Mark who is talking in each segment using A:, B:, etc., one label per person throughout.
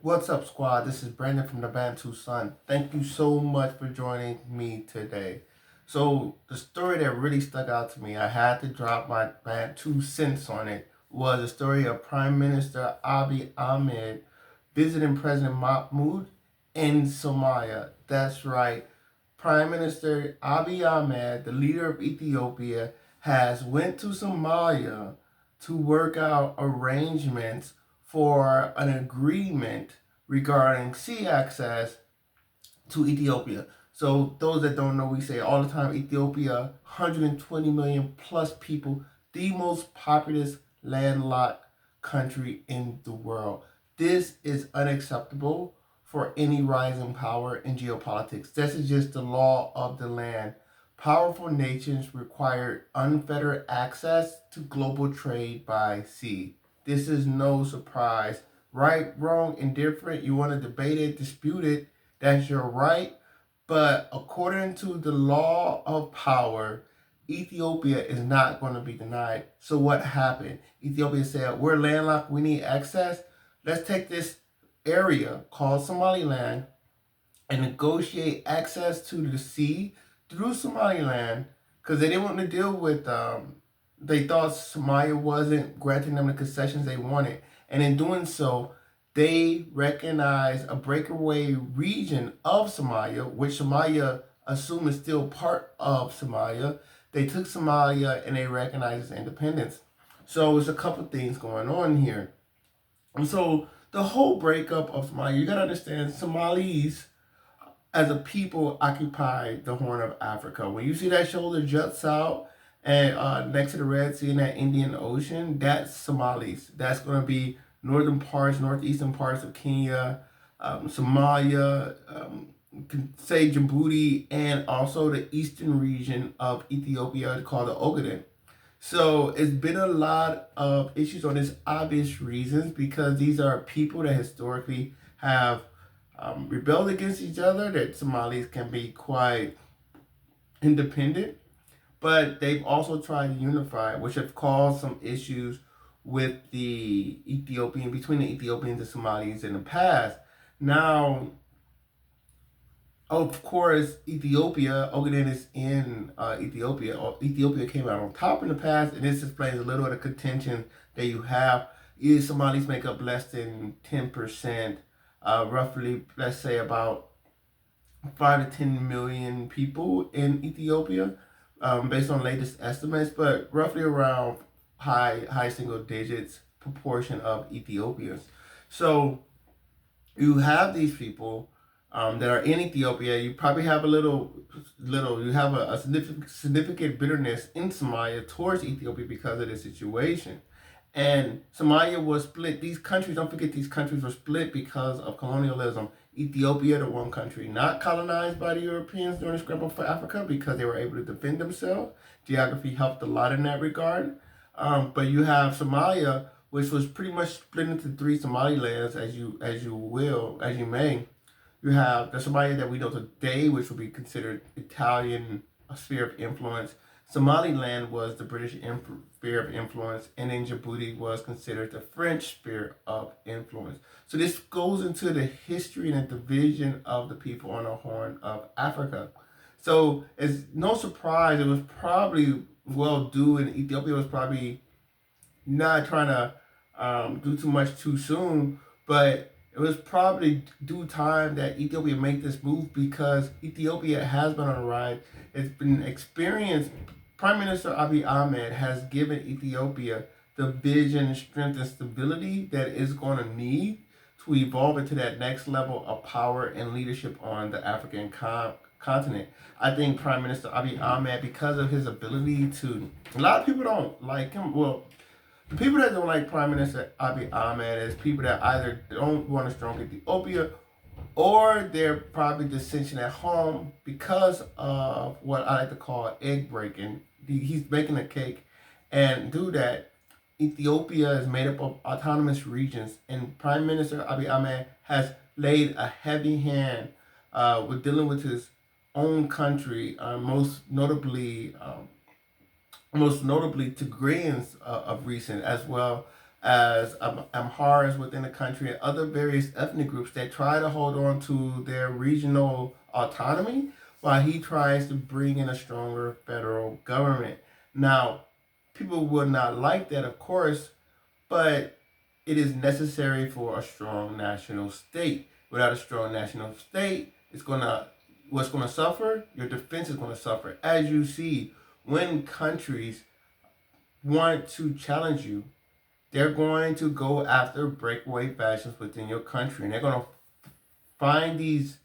A: What's up, squad? This is Brandon from the Bantu Sun. Thank you so much for joining me today. So, the story that really stuck out to me, I had to drop my Bantu cents on it, was the story of Prime Minister Abiy Ahmed visiting President Mahmoud in Somalia. That's right. Prime Minister Abiy Ahmed, the leader of Ethiopia, has went to Somalia to work out arrangements for an agreement regarding sea access to Ethiopia. So those that don't know, we say all the time, Ethiopia, 120 million plus people, the most populous landlocked country in the world. This is unacceptable for any rising power in geopolitics. This is just the law of the land. Powerful nations require unfettered access to global trade by sea. This is no surprise. Right, wrong, indifferent, you want to debate it, dispute it, that's your right. But according to the law of power, Ethiopia is not going to be denied. So what happened? Ethiopia said, we're landlocked, we need access. Let's take this area called Somaliland and negotiate access to the sea through Somaliland because they didn't want to deal with, they thought Somalia wasn't granting them the concessions they wanted. And in doing so, they recognized a breakaway region of Somalia, which Somalia assumed is still part of Somalia. They took Somalia and they recognized its independence. So there's a couple things going on here. And so the whole breakup of Somalia, you gotta understand, Somalis as a people occupy the Horn of Africa. When you see that shoulder juts out and next to the Red Sea and that Indian Ocean, that's Somalis. That's going to be northern parts, northeastern parts of Kenya, Somalia, you can say Djibouti, and also the eastern region of Ethiopia called the Ogaden. So it's been a lot of issues on this obvious reasons because these are people that historically have rebelled against each other, that Somalis can be quite independent, but they've also tried to unify, which have caused some issues with the Ethiopian, between the Ethiopians and Somalis in the past. Now, of course, Ethiopia, Ogaden is in Ethiopia. Ethiopia came out on top in the past, and this explains a little of the contention that you have. Somalis make up less than 10%, roughly, let's say about 5 to 10 million people in Ethiopia, based on latest estimates, but roughly around high single digits proportion of Ethiopians. So you have these people that are in Ethiopia. You probably have you have a significant bitterness in Somalia towards Ethiopia because of the situation. And Somalia was split. These countries, don't forget, these countries were split because of colonialism. Ethiopia, the one country not colonized by the Europeans during the scramble for Africa because they were able to defend themselves. Geography helped a lot in that regard. But you have Somalia, which was pretty much split into three Somalilands, as you may. You have the Somalia that we know today, which would be considered Italian sphere of influence. Somaliland was the British sphere of influence, and then Djibouti was considered the French sphere of influence. So this goes into the history and the division of the people on the Horn of Africa. So it's no surprise it was probably well due, and Ethiopia was probably not trying to do too much too soon, but it was probably due time that Ethiopia make this move because Ethiopia has been on a ride. It's been experienced. Prime Minister Abiy Ahmed has given Ethiopia the vision, strength, and stability that it's going to need to evolve into that next level of power and leadership on the African continent. I think Prime Minister Abiy Ahmed, because of his ability to, a lot of people don't like him. Well, the people that don't like Prime Minister Abiy Ahmed is people that either don't want a strong Ethiopia or they're probably dissension at home because of what I like to call egg breaking. He's baking a cake, and do that. Ethiopia is made up of autonomous regions, and Prime Minister Abiy Ahmed has laid a heavy hand with dealing with his own country, most notably Tigrayans of recent, as well as Amharas within the country and other various ethnic groups that try to hold on to their regional autonomy while he tries to bring in a stronger federal government. Now, people would not like that, of course, but it is necessary for a strong national state. Without a strong national state, what's gonna suffer? Your defense is gonna suffer. As you see, when countries want to challenge you, they're going to go after breakaway factions within your country, and they're gonna find these.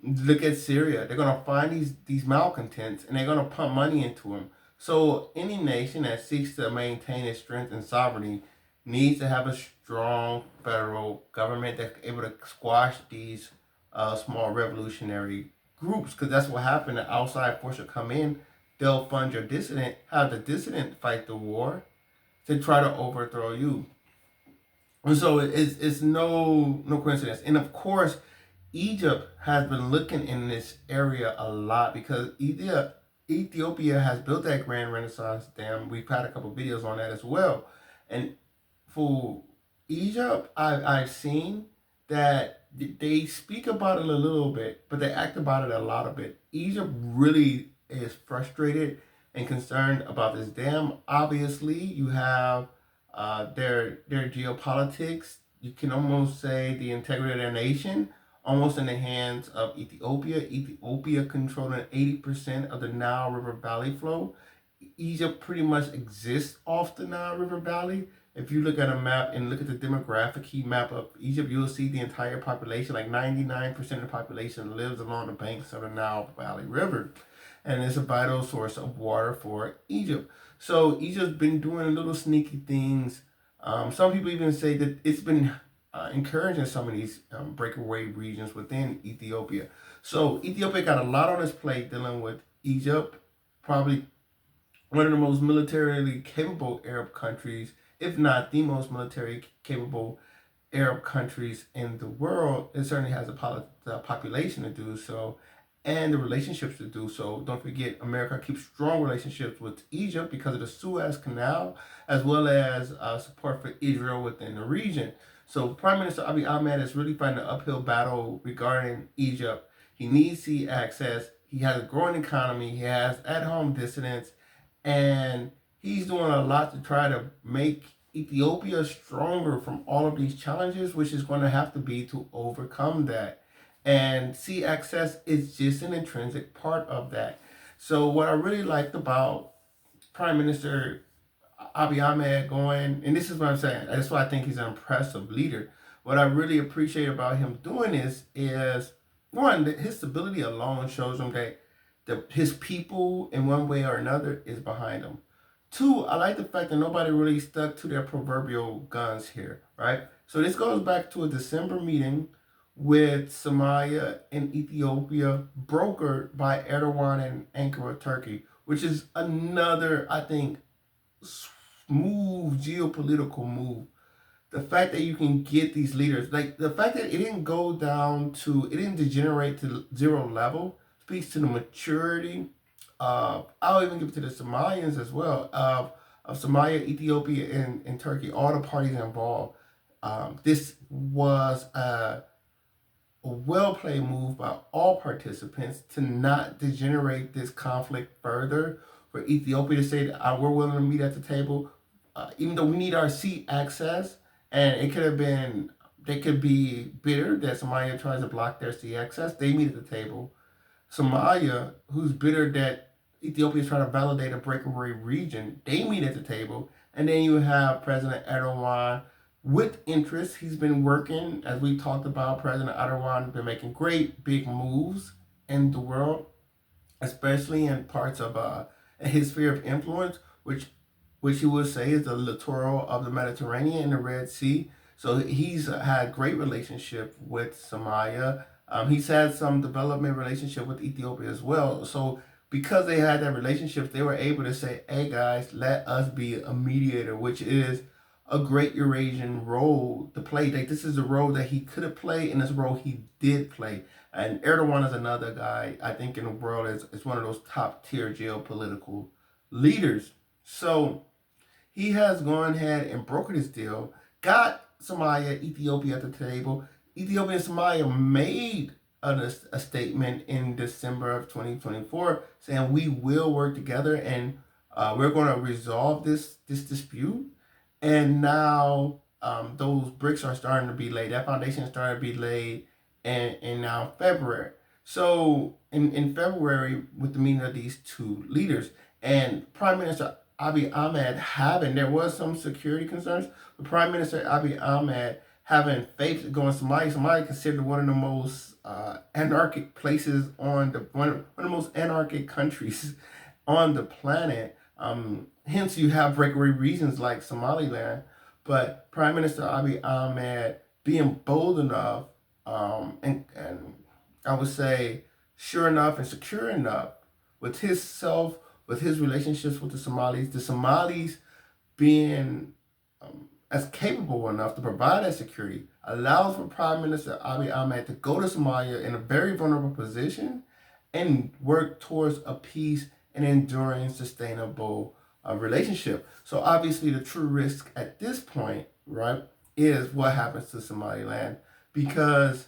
A: Look at Syria. They're gonna find these malcontents, and they're gonna pump money into them. So any nation that seeks to maintain its strength and sovereignty needs to have a strong federal government that's able to squash these small revolutionary groups. Because that's what happened. The outside force will come in. They'll fund your dissident, have the dissident fight the war to try to overthrow you. And so it's no coincidence. And of course, Egypt has been looking in this area a lot because Ethiopia has built that Grand Renaissance Dam. We've had a couple videos on that as well. And for Egypt, I've seen that they speak about it a little bit, but they act about it a lot of it. Egypt really is frustrated and concerned about this dam. Obviously, you have their geopolitics. You can almost say the integrity of their nation almost in the hands of Ethiopia. Ethiopia controlling 80% of the Nile River Valley flow. Egypt pretty much exists off the Nile River Valley. If you look at a map and look at the demographic heat map of Egypt, you'll see the entire population, like 99% of the population lives along the banks of the Nile Valley River. And it's a vital source of water for Egypt. So Egypt's been doing little sneaky things. Some people even say that it's been encouraging some of these breakaway regions within Ethiopia. So Ethiopia got a lot on its plate dealing with Egypt, probably one of the most militarily capable Arab countries, if not the most military capable Arab countries in the world. It certainly has the population to do so and the relationships to do so. Don't forget, America keeps strong relationships with Egypt because of the Suez Canal, as well as support for Israel within the region. So Prime Minister Abiy Ahmed is really fighting an uphill battle regarding Egypt. He needs sea access. He has a growing economy. He has at-home dissidents. And he's doing a lot to try to make Ethiopia stronger from all of these challenges, which is going to have to be to overcome that. And sea access is just an intrinsic part of that. So what I really liked about Prime Minister Abiy Ahmed going, and this is what I'm saying, that's why I think he's an impressive leader. What I really appreciate about him doing this is, one, that his stability alone shows him that his people, in one way or another, is behind him. Two, I like the fact that nobody really stuck to their proverbial guns here, right? So this goes back to a December meeting with Somalia and Ethiopia, brokered by Erdogan and Ankara, Turkey, which is another, I think, smooth geopolitical move. The fact that you can get these leaders, like the fact that it didn't go down to, it didn't degenerate to zero level, speaks to the maturity of, I'll even give it to the Somalians as well, of Somalia, Ethiopia, and Turkey, all the parties involved. This was a well played move by all participants to not degenerate this conflict further. For Ethiopia to say that we're willing to meet at the table, even though we need our seat access, and it could have been, they could be bitter that Somalia tries to block their sea access. They meet at the table. Somalia, who's bitter that Ethiopia is trying to validate a breakaway region, they meet at the table. And then you have President Erdogan with interest. He's been working, as we talked about, President Erdogan has been making great big moves in the world, especially in parts of his sphere of influence, which you would say is the littoral of the Mediterranean and the Red Sea. So he's had great relationship with Somalia. He's had some development relationship with Ethiopia as well. So because they had that relationship, they were able to say, hey guys, let us be a mediator, which is a great Eurasian role to play. Like, this is a role that he could have played, and this role he did play. And Erdogan is another guy, I think, in the world is one of those top tier geopolitical leaders. So he has gone ahead and brokered this deal, got Somalia, Ethiopia at the table. Ethiopia and Somalia made a statement in December of 2024 saying we will work together and we're going to resolve this dispute. And now those bricks are starting to be laid. That foundation started to be laid in now February. So in February, with the meeting of these two leaders and Prime Minister Abiy Ahmed having, there was some security concerns, but Prime Minister Abiy Ahmed having faith to go in Somalia. Somalia considered one of the most anarchic places on one of the most anarchic countries on the planet. Hence, you have breakaway regions like Somaliland. But Prime Minister Abiy Ahmed being bold enough and I would say sure enough and secure enough with with his relationships with the Somalis being as capable enough to provide that security allows for Prime Minister Abiy Ahmed to go to Somalia in a very vulnerable position and work towards a peace and enduring sustainable relationship. So obviously the true risk at this point, right, is what happens to Somaliland, because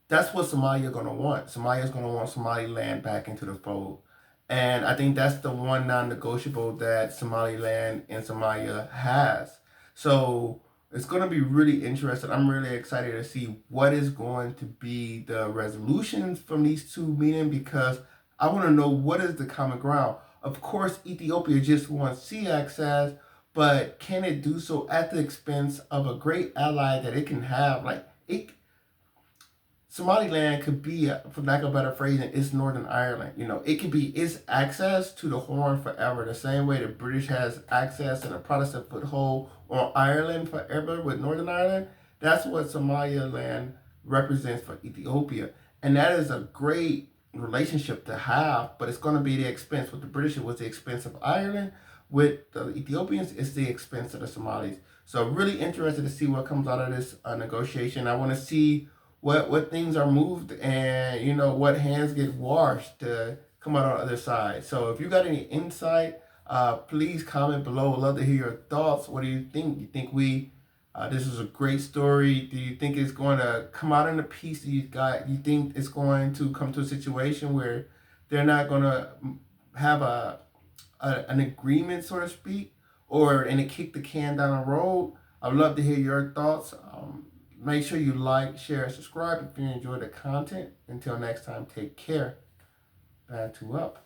A: that's what Somalia going to want. Somalia is going to want Somaliland back into the fold. And I think that's the one non-negotiable that Somaliland and Somalia has. So it's going to be really interesting. I'm really excited to see what is going to be the resolutions from these two meetings, because I want to know what is the common ground. Of course, Ethiopia just wants sea access, but can it do so at the expense of a great ally that it can have? Like, Somaliland could be, for lack of a better phrasing, it's Northern Ireland. You know, it could be its access to the Horn forever, the same way the British has access and a Protestant foothold on Ireland forever with Northern Ireland. That's what Somaliland represents for Ethiopia. And that is a great relationship to have, but it's going to be the expense. With the British, it was the expense of Ireland. With the Ethiopians, it's the expense of the Somalis. So really interested to see what comes out of this negotiation. I want to see what things are moved and what hands get washed to come out on the other side. So if you got any insight, please comment below. I'd love to hear your thoughts. What do you think? You think this is a great story? Do you think it's going to come out in a piece that you think it's going to come to a situation where they're not going to have an agreement, so to speak, and it kick the can down the road? I'd love to hear your thoughts. Make sure you like, share, and subscribe if you enjoy the content. Until next time, take care. Bad to up.